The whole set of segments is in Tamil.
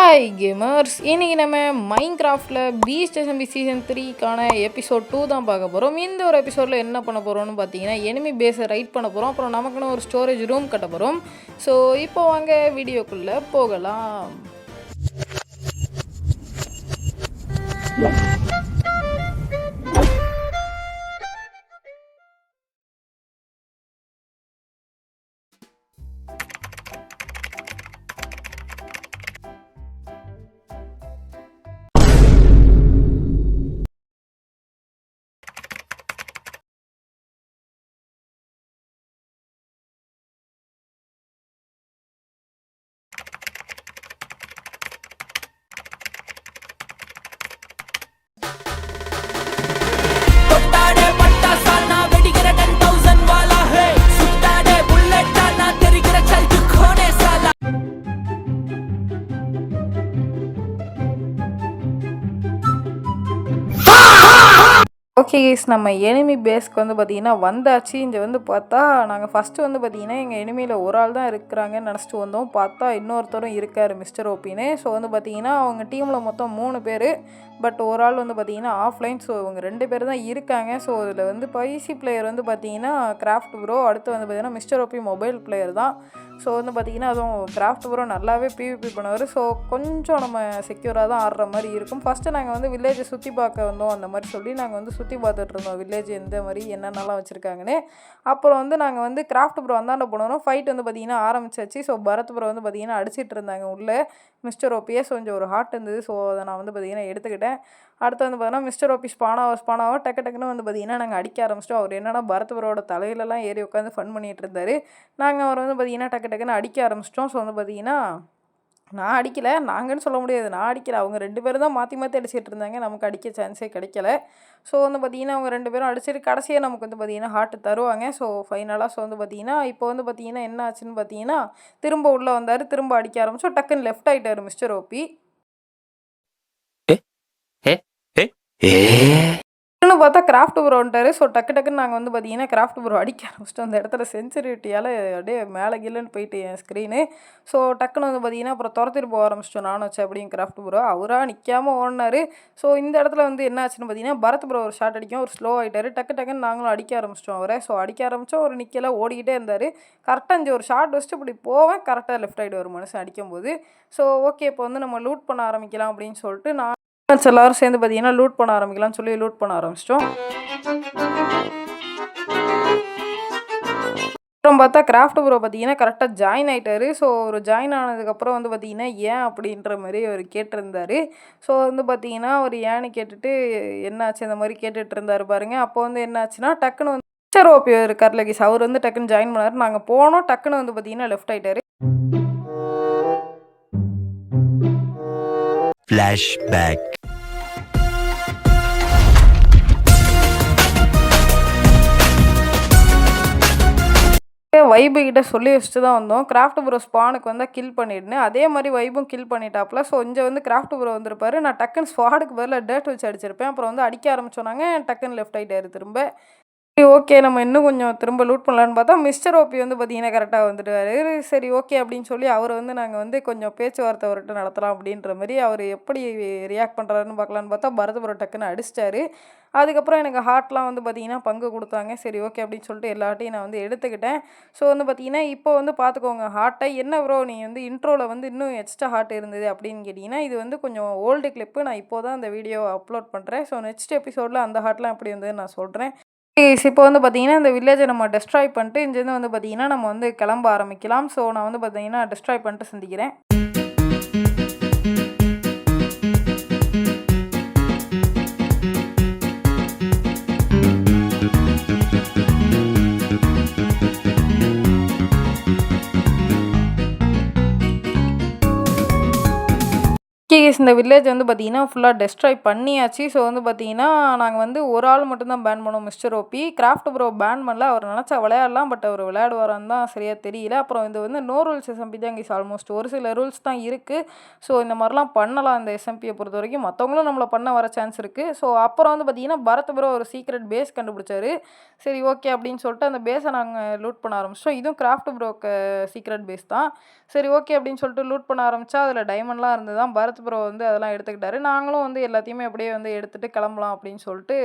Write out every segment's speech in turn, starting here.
ஹாய் கேமர்ஸ், இன்றைக்கி நம்ம மைன்கிராஃப்டில் பீஸ்ட் எஸ்எம்பி சீசன் 3க்கான எபிசோட் 2 தான் பார்க்க போகிறோம். இந்த ஒரு எபிசோடில் என்ன பண்ண போகிறோம்னு பார்த்தீங்கன்னா, எனிமி பேஸை ரைட் பண்ண போகிறோம். அப்புறம் நமக்குன்னு ஒரு ஸ்டோரேஜ் ரூம் கட்ட போகிறோம். ஸோ இப்போ வாங்க வீடியோக்குள்ளே போகலாம். ஓகே கைஸ், நம்ம எனிமி பேஸ்க்கு வந்து பார்த்திங்கன்னா வந்தாச்சு. இங்கே வந்து பார்த்தா நாங்கள் ஃபஸ்ட்டு வந்து பார்த்திங்கன்னா எங்கள் எனிமியில் ஒரு ஆள் தான் இருக்கிறாங்கன்னு நினச்சிட்டு வந்தோம். பார்த்தா இன்னொருத்தரும் இருக்கார், மிஸ்டர் ஓபின்னு. ஸோ வந்து பார்த்திங்கன்னா அவங்க டீமில் மொத்தம் 3 பேர், பட் ஒரு ஆள் வந்து பார்த்திங்கன்னா ஆஃப்லைன். ஸோ இவங்க 2 பேர் தான் இருக்காங்க. ஸோ இதில் வந்து பைசி பிளேயர் வந்து பார்த்திங்கன்னா கிராஃப்ட் ப்ரோ, அடுத்து வந்து பார்த்திங்கன்னா மிஸ்டர் ஓபி மொபைல் பிளேயர் தான். ஸோ வந்து பார்த்திங்கன்னா அதுவும் கிராஃப்ட் ப்ரோ நல்லாவே பிவிபி பண்ணுவார். ஸோ கொஞ்சம் நம்ம செக்யூராக தான் ஆடுற மாதிரி இருக்கும். ஃபஸ்ட்டு நாங்கள் வந்து வில்லேஜை சுற்றி பார்க்க வந்தோம், அந்த மாதிரி சொல்லி நாங்கள் வந்து சுற்றி பார்த்துட்டு இருந்தோம் வில்லேஜ் எந்த மாதிரி என்னென்னலாம் வச்சுருக்காங்கன்னு. அப்புறம் வந்து நாங்கள் வந்து கிராஃப்ட் ப்ரோ வந்தாண்ட போனோம். ஃபைட் வந்து பார்த்திங்கன்னா ஆரம்பிச்சாச்சு. ஸோ பரத் ப்ரோ வந்து பார்த்திங்கன்னா அடிச்சிட்டு இருந்தாங்க உள்ளே மிஸ்டர் ஓபியே. ஸோ கொஞ்சம் ஒரு ஹார்ட் இருந்தது. ஸோ அதை நான் வந்து பார்த்திங்கன்னா எடுத்துக்கிட்டேன். அடுத்து வந்து பார்த்தீங்கன்னா மிஸ்டர் ஓபி ஸ்பானாக டக்குன்னு வந்து பார்த்திங்கன்னா நாங்கள் அடிக்க ஆரம்பிச்சிட்டோம். அவர் என்னென்னா பரத் ப்ரோட தலையிலலாம் ஏறி உட்காந்து ஃபன் பண்ணிகிட்டு இருந்தார். நாங்கள் அவர் வந்து பார்த்திங்கன்னா டக்குன்னு அடிக்க ஆரம்பிச்சிட்டோம். ஸோ வந்து பார்த்திங்கன்னா நான் அடிக்கலை, நாங்கன்னு சொல்ல முடியாது, நான் அடிக்கலை. அவங்க 2 பேரும் தான் மாற்றி அடிச்சிட்டு இருந்தாங்க. நமக்கு அடிக்க சான்ஸே கிடைக்கல. ஸோ வந்து பார்த்திங்கன்னா அவங்க 2 பேரும் அடிச்சிட்டு கடைசியாக நமக்கு வந்து பார்த்திங்கன்னா ஹார்ட்டு தருவாங்க. ஸோ ஃபைனலாக ஸோ வந்து பார்த்திங்கன்னா இப்போ வந்து பார்த்திங்கன்னா என்ன ஆச்சுன்னு பார்த்திங்கன்னா திரும்ப உள்ளே வந்தார், திரும்ப அடிக்க ஆரம்பிச்சோம். டக்குன்னு லெஃப்ட் ஆகிட்டார் மிஸ்டர் ஓபி. இன்னும் பார்த்தா கிராஃப்ட் ப்ரோ வந்துட்டார். ஸோ டக்குன்னு நாங்கள் வந்து பார்த்திங்கன்னா கிராஃப்ட் ப்ரோ அடிக்க ஆரம்பிச்சிட்டோம். அந்த இடத்துல சென்சிட்டிவிட்டியால் அப்படியே மேலே கில்லுன்னு போயிட்டு என் ஸ்க்ரீனு. ஸோ டக்குன்னு வந்து பார்த்திங்கன்னா அப்புறம் துரத்திட்டு போக ஆரம்பிச்சிட்டோம் நானும் வச்சு அப்படியும் கிராஃப்ட் ப்ரோ. அவராக நிற்காமல் ஓடினார். ஸோ இந்த இடத்துல வந்து என்ன ஆச்சுன்னு பார்த்திங்கன்னா பரத் ப்ரோ ஒரு ஷாட் அடிக்கும், ஒரு ஸ்லோ ஆகிட்டார். டக்குன்னு நாங்களும் அடிக்க ஆரம்பிச்சிட்டோம் அவரை. ஸோ அடிக்க ஆரம்பித்தோம், ஒரு நிற்கல ஓடிக்கிட்டே இருந்தார். கரெக்டாக இங்கே ஒரு ஷாட் வச்சுட்டு இப்படி போவேன், கரெக்டாக லெஃப்ட் ஆகிட்டு ஒரு மனுஷன் அடிக்கும்போது. ஸோ ஓகே, இப்போ வந்து நம்ம லூட் பண்ண ஆரம்பிக்கலாம் அப்படின்னு சொல்லிட்டு நான் எல்லாரும் சேர்ந்து பார்த்திங்கன்னா லூட் பண்ண ஆரம்பிக்கலாம்னு சொல்லி லூட் பண்ண ஆரம்பிச்சிட்டோம். அப்புறம் பார்த்தா கிராஃப்ட் ப்ரோ பார்த்திங்கன்னா கரெக்டாக ஜாயின் ஆகிட்டார். ஸோ ஒரு ஜாயின் ஆனதுக்கப்புறம் வந்து பார்த்திங்கன்னா ஏன் அப்படின்ற மாதிரி அவர் கேட்டிருந்தார். ஸோ வந்து பார்த்திங்கன்னா அவர் ஏன்னு கேட்டுட்டு என்னாச்சு இந்த மாதிரி கேட்டுட்டு இருந்தார் பாருங்கள். அப்போ வந்து என்னாச்சுன்னா டக்குன்னு வந்து மிஸ்டர் ஓபி இருக்கார் லகிஸ், அவர் வந்து டக்குன்னு ஜாயின் பண்ணார். நாங்கள் போனோம், டக்குன்னு வந்து பார்த்திங்கன்னா லெஃப்ட் ஆகிட்டார். Flashback. வைபு கிட்ட சொல்லி வச்சுட்டு தான் வந்தோம். கிராஃப்ட் ப்ரோ ஸ்பானுக்கு வந்தால் கில் பண்ணிடுனேன். அதே மாதிரி வைபும் கில் பண்ணிட்டாப்புல. ஸோ இங்கே வந்து கிராஃப்ட் ப்ரோ வந்திருப்பாரு. நான் டக்குன்னு ஸ்பாடுக்கு பதிலாக டேட் வச்சு அடிச்சிருப்பேன். அப்புறம் வந்து அடிக்க ஆரம்பிச்சோன்னாங்க, டக்குன்னு லெஃப்ட் ஆகிட்டாரு திரும்ப. ஓகே, நம்ம இன்னும் கொஞ்சம் திரும்ப லூட் பண்ணலான்னு பார்த்தா மிஸ்டர் ஓபி வந்து பார்த்திங்கன்னா கரெக்டாக வந்துடுவார். சரி ஓகே அப்படின்னு சொல்லி அவர் வந்து நாங்கள் வந்து கொஞ்சம் பேச்சுவார்த்தை அவர்கிட்ட நடத்தலாம் அப்படின்ற மாதிரி அவர் எப்படி ரியாக்ட் பண்ணுறாருன்னு பார்க்கலான்னு பார்த்தா பரத் ப்ரோ டக்குன்னு அடிச்சிட்டாரு. அதுக்கப்புறம் எனக்கு ஹார்ட்லாம் வந்து பார்த்திங்கன்னா பங்கு கொடுத்தாங்க. சரி ஓகே அப்படின்னு சொல்லிட்டு எல்லாட்டையும் நான் வந்து எடுத்துக்கிட்டேன். ஸோ வந்து பார்த்திங்கன்னா இப்போ வந்து பார்த்துக்கோங்க ஹார்ட்டை என்ன ப்ரோ நீ வந்து இன்ட்ரோவில் வந்து இன்னும் எக்ஸ்ட்ரா ஹார்ட் இருந்தது அப்படின்னு கேட்டிங்கன்னா, இது வந்து கொஞ்சம் ஓல்டு கிளிப்பு. நான் இப்போ தான் அந்த வீடியோவை அப்லோட் பண்ணுறேன். ஸோ நெக்ஸ்ட் எபிசோடில் அந்த ஹார்ட்லாம் எப்படி இருந்ததுன்னு நான் சொல்கிறேன். இப்போ வந்து பார்த்திங்கன்னா இந்த வில்லேஜை நம்ம டெஸ்ட்ராய் பண்ணிட்டு இங்கேருந்து வந்து பார்த்திங்கன்னா நம்ம வந்து கிளம்ப ஆரம்பிக்கலாம். ஸோ நான் வந்து பார்த்திங்கன்னா டெஸ்ட்ராய் பண்ணிட்டு சந்திக்கிறேன். இந்த வில்லேஜ் வந்து பார்த்தீங்கன்னா ஃபுல்லாக டெஸ்ட்ராய் பண்ணியாச்சு. ஸோ வந்து பார்த்தீங்கன்னா நாங்கள் வந்து ஒரு ஆள் மட்டும் தான் பேன் பண்ணோம், mister OP. Craft bro ban பண்ணல. அவர் நினச்சா விளையாடலாம், பட் அவர் விளையாடுவாரான்னு தான் சரியாக தெரியல. அப்புறம் இது வந்து நோ ரூல்ஸ் எஸ்எம்பி தான் கைஸ். ஆல்மோஸ்ட் ஒரு சில ரூல்ஸ் தான் இருக்குது. ஸோ இந்த மாதிரிலாம் பண்ணலாம் இந்த எஸ்எம்பியை பொறுத்த வரைக்கும். மற்றவங்களும் நம்மளை பண்ண வர சான்ஸ் இருக்குது. ஸோ அப்புறம் வந்து பார்த்தீங்கன்னா பரத் ப்ரோ ஒரு சீக்ரெட் பேஸ் கண்டுபிடிச்சாரு. சரி ஓகே அப்படின்னு சொல்லிட்டு அந்த பேஸை நாங்கள் லூட் பண்ண ஆரம்பிச்சோம். இதுவும் கிராஃப்ட் ப்ரோக்கு சீக்ரெட் பேஸ் தான். சரி ஓகே அப்படின்னு சொல்லிட்டு லூட் பண்ண ஆரம்பித்தா அதில் டைமண்ட்லாம் இருந்து தான் பரத் ப்ரோ வந்து அதெல்லாம் எடுத்துக்கிட்டாரு. நாங்களும் வந்து எல்லாத்தையுமே அப்படியே வந்து எடுத்துகிட்டு கிளம்பலாம் அப்படின்னு சொல்லிட்டு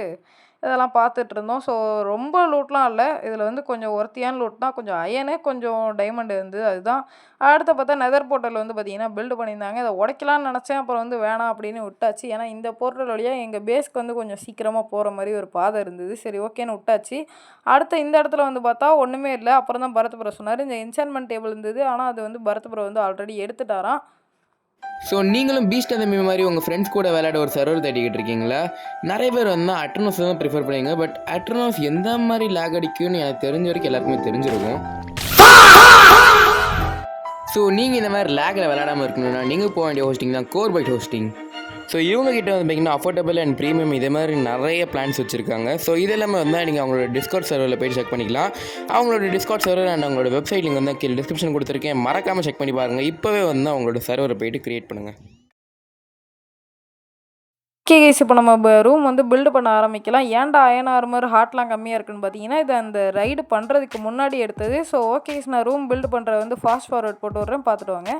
இதெல்லாம் பார்த்துட்டு இருந்தோம். ஸோ ரொம்ப லூட்லாம் இல்லை. இதில் வந்து கொஞ்சம் ஒர்த்தியான லூட்னா கொஞ்சம் அயனு, கொஞ்சம் டைமண்ட் இருந்தது. அதுதான். அடுத்து பார்த்தா நெதர் போர்ட்டல் வந்து பார்த்தீங்கன்னா பில்டு பண்ணியிருந்தாங்க. இதை உடைக்கலான்னு நினச்சேன். அப்புறம் வந்து வேணாம் அப்படின்னு விட்டாச்சு. ஏன்னா இந்த போர்ட்டல் வழியாக எங்கள் பேஸ்க்கு வந்து கொஞ்சம் சீக்கிரமாக போகிற மாதிரி ஒரு பாதை இருந்தது. சரி ஓகேன்னு விட்டாச்சு. அடுத்து இந்த இடத்துல வந்து பார்த்தா ஒன்றுமே இல்லை. அப்புறம் தான் பரத் ப்ரோ சொன்னார், இந்த என்சான்மெண்ட் டேபிள் இருந்தது. ஆனால் அது வந்து பரத் ப்ரோ வந்து ஆல்ரெடி எடுத்துட்டாராம். ஸோ நீங்களும் பீஸ்ட் அந்த மாதிரி உங்கள் ஃப்ரெண்ட்ஸ் கூட விளையாட ஒரு சர்வர் தேடிக்கிட்டு இருக்கீங்களா? நிறைய பேர் வந்து அட்ரனோஸ் தான் ப்ரிஃபர் பண்ணுவீங்க. பட் அட்ரனோஸ் எந்த மாதிரி லேக் அடிக்கும்னு எனக்கு தெரிஞ்ச வரைக்கும் எல்லாருக்குமே தெரிஞ்சிருக்கும். ஸோ நீங்கள் இந்த மாதிரி லேக்கில் விளையாடாமல் இருக்கணும்னா நீங்கள் போக வேண்டிய ஹோஸ்டிங் தான் கோர் பைட் ஹோஸ்டிங். ஸோ இவங்ககிட்ட வந்து பார்த்திங்கன்னா அஃபோர்டபுள் அண்ட் ப்ரீமியம் இதே மாதிரி நிறைய பிளான்ஸ் வச்சுருக்காங்க. ஸோ இதெல்லாமே வந்து நீங்கள் அவங்களோட டிஸ்கவுண்ட் சர்வரில் போய்ட்டு செக் பண்ணிக்கலாம். அவங்களோட டிஸ்கவுண்ட் சர்வர் அண்ட் அவங்களோட வெப்சைட் லிங்க் வந்து கீழே டிஸ்கிரிப்ஷன் கொடுத்துருக்கேன். மறக்காமல் செக் பண்ணி பாருங்கள். இப்போவே வந்து அவங்களோட சர்வரை போய்ட்டு க்ரியேட் பண்ணுங்கள். ஓகே கைஸ், இப்போ நம்ம ரூம் வந்து பில்டு பண்ண ஆரம்பிக்கலாம். ஏன்டா அயன் ஆர்மர் ஹார்ட்லாம் கம்மியாக இருக்குன்னு பார்த்தீங்கன்னா இது அந்த ரைடு பண்ணுறதுக்கு முன்னாடி எடுத்தது. ஸோ ஓகே கைஸ், நான் ரூம் பில்டு பண்ணுற வந்து ஃபாஸ்ட் ஃபார்வர்ட் போட்டு விட்றேன், பார்த்துட்டு வாங்க.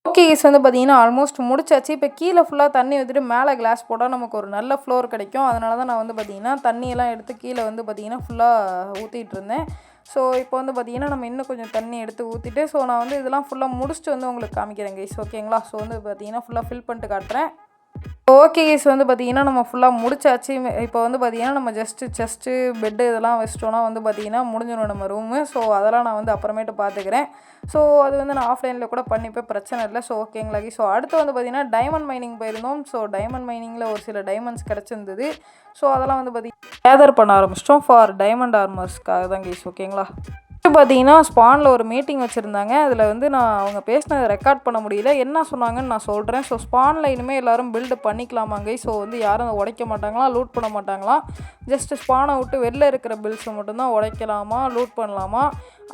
ஓகே கைஸ், வந்து பார்த்தீங்கன்னா ஆல்மோஸ்ட் முடிச்சாச்சு. இப்போ கீழே ஃபுல்லாக தண்ணி ஊற்றிட்டு மேலே கிளாஸ் போட்டால் நமக்கு ஒரு நல்ல ஃப்ளோர் கிடைக்கும். அதனால தான் நான் வந்து பார்த்தீங்கன்னா தண்ணியெல்லாம் எடுத்து கீழே வந்து பார்த்தீங்கன்னா ஃபுல்லாக ஊற்றிட்டு இருந்தேன். ஸோ இப்போ வந்து பார்த்தீங்கன்னா நம்ம இன்னும் கொஞ்சம் தண்ணி எடுத்து ஊற்றிட்டு ஸோ நான் வந்து இதெல்லாம் ஃபுல்லாக முடிச்சுட்டு வந்து உங்களுக்கு காமிக்கிறேன் கைஸ், ஓகேங்களா? ஸோ வந்து பார்த்தீங்கன்னா ஃபுல்லாக ஃபில் பண்ணிட்டு காட்டுறேன். ஓகே கைஸ், வந்து பார்த்தீங்கன்னா நம்ம ஃபுல்லாக முடிச்சாச்சு. இப்போ வந்து பார்த்தீங்கன்னா நம்ம செஸ்ட்டு பெட்டு இதெல்லாம் வச்சிட்டோன்னா வந்து பார்த்தீங்கன்னா முடிஞ்சிடும் நம்ம ரூமு. ஸோ அதெல்லாம் நான் வந்து அப்புறமேட்டு பார்த்துக்கிறேன். ஸோ அது வந்து நான் ஆஃப்லைனில் கூட பண்ணிப்பேன், பிரச்சனை இல்லை. ஸோ ஓகேங்களா கைஸ். ஸோ அடுத்து வந்து பார்த்தீங்கன்னா டைமண்ட் மைனிங் போயிருந்தோம். ஸோ டைமண்ட் மைனிங்கில் ஒரு சில டைமண்ட்ஸ் கிடச்சிருந்தது. ஸோ அதெல்லாம் வந்து பார்த்தீங்கன்னா கேதர் பண்ண ஆரம்பிச்சிட்டோம் ஃபார் டைமண்ட் ஆர்மர்ஸ்க்காக தான் கைஸ், ஓகேங்களா? பார்த்தீங்கன்னா ஸ்பானில் ஒரு மீட்டிங் வச்சுருந்தாங்க. அதில் வந்து நான் அவங்க பேசினதை ரெக்கார்ட் பண்ண முடியல. என்ன சொன்னாங்கன்னு நான் சொல்கிறேன். ஸோ ஸ்பானில் இனிமேல் எல்லோரும் பில்டு பண்ணிக்கலாமாங்க. ஸோ வந்து யாரும் உடைக்க மாட்டாங்களாம், லூட் பண்ண மாட்டாங்களாம். ஜஸ்ட்டு ஸ்பானை விட்டு வெளில இருக்கிற பில்ஸை மட்டும்தான் உடைக்கலாமா, லூட் பண்ணலாமா.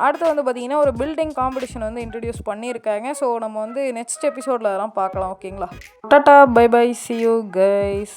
அடுத்து வந்து பார்த்திங்கன்னா ஒரு பில்டிங் காம்படிஷன் வந்து இன்ட்ரடியூஸ் பண்ணியிருக்காங்க. ஸோ நம்ம வந்து நெக்ஸ்ட் எபிசோடில் அதெல்லாம் பார்க்கலாம், ஓகேங்களா? Tata, bye bye, see you guys.